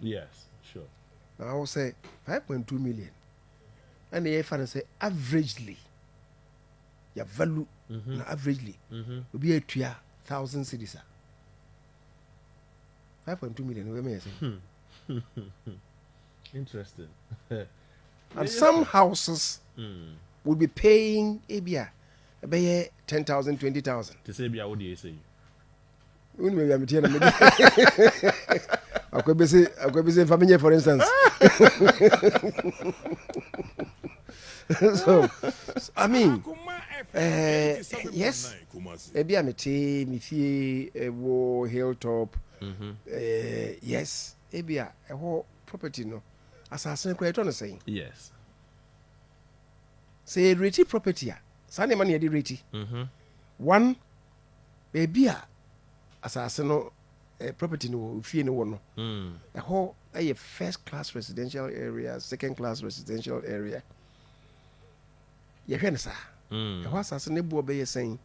Yes, sure. Now I will say 5.2 million. And the fan say averagely, your value na averagely will be a 1,000 cedis. 5.2 million. We may say. Interesting. And some houses will be paying ABR about 10,000, 20,000. To say, what do you say? Maybe I'm telling you. I could be saying family, for instance. So, I mean, yes, maybe I'm a team, if you a hilltop, yes, maybe a whole property, no, assassin credit on the saying. Yes. Say, reti property, Sunday money, the reti. One, maybe assassin no property no fee no one. A whole a first class residential area, second class residential area. You hear sir? A assassin nebo be saying.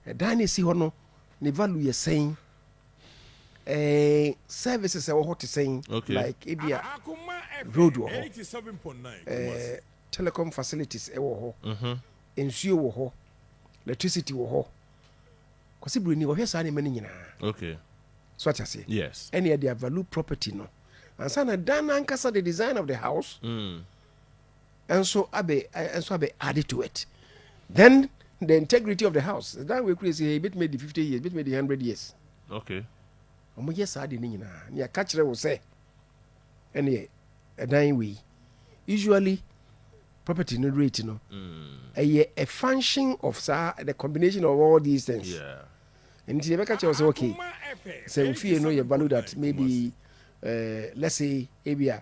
A dine see hono, ne value ye saying. Services are what is saying, like Abia road or telecom facilities, ensure wo electricity wo because Bruni or here's any money. Okay. So what I say? Yes. Any of their value property no. And sana dan ankasa the design of the house. And so abe added to it. Then the integrity of the house. That we could say bit made the 50 years, bit made the 100 years. Okay. Omo yes ade ni nyina. Nia catchere will say. Any a dying we. Usually property no rate no. A function of the combination of all these things. Yeah. And if you catch us okay. So if you know your value that maybe let's say maybe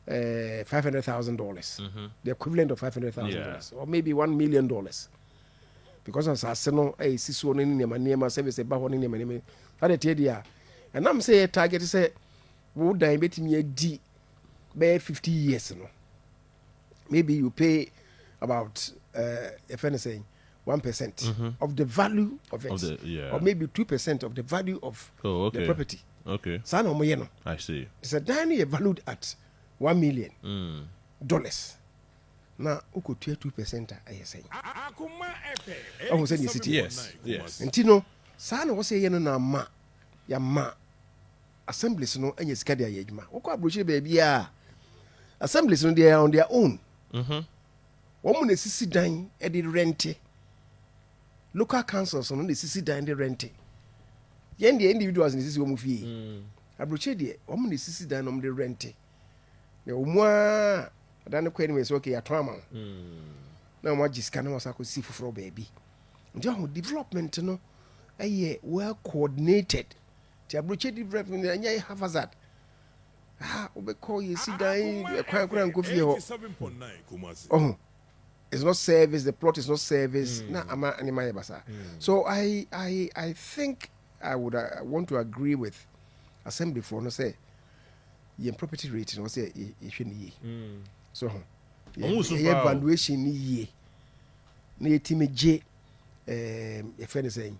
$500,000, the equivalent of $500,000, or maybe $1 million, because as I say no, a sisu in your money, service a bahon in your money. That idea, and I'm saying target is a would die betting me a D by 50 years. No, maybe you pay about if anything 1% of the value of it, or maybe 2% of the value of the property. Okay. I see. It's a dine valued at $1 million. Now, who could 2%? I say. I was in the city. Yes. And Tino, Sana was saying, "No, ma, ya ma, assemblies no, and you scadia yejma. Oko abrochi baby, assemblies no, they are on their own. Woman is sissy dine at the rent. Local councils on the sissy dine the rent. Yen the individuals in this woman fee. Abrochi de, woman is sissy dine on the rent. The umwa, I don't know when it's okay, a trauma. Now, what just can was I could see for baby. John development, no, a year well coordinated. The abrochi development, and ye have that. We call you see dying, a quite grand go for you. Oh, it's not service, the plot is not service. Nah, I'm not any basa. So I think I would want to agree with Assembly for no say. Your property rate no say if you need. So your valuation ni na yetime je if anything.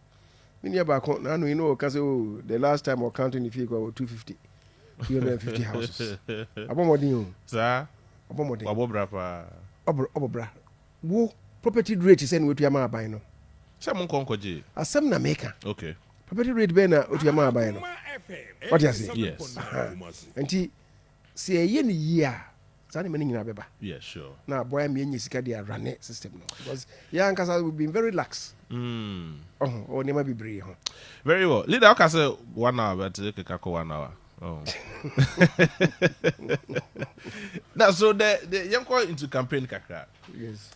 Many about now you know cause the last time we counting if you go 250 houses. Abomodin sir. Abomodin. Abobra pa. Obobra. Wo property rate is any we to am buy no. Say mon konkoje. Asem na maker. Okay. Property rate be na o to am buy no. What you say? Yes. Enti see a yen year. Sani many nyina beba. Yeah, sure. Now boy me nyi sika dia run system no. Because yeah ankasa we've been very lax. Oh, never be brave. Very well. Leader, I say 1 hour, but you can go 1 hour. Oh. Now, so the young call into campaign kakra. Yes.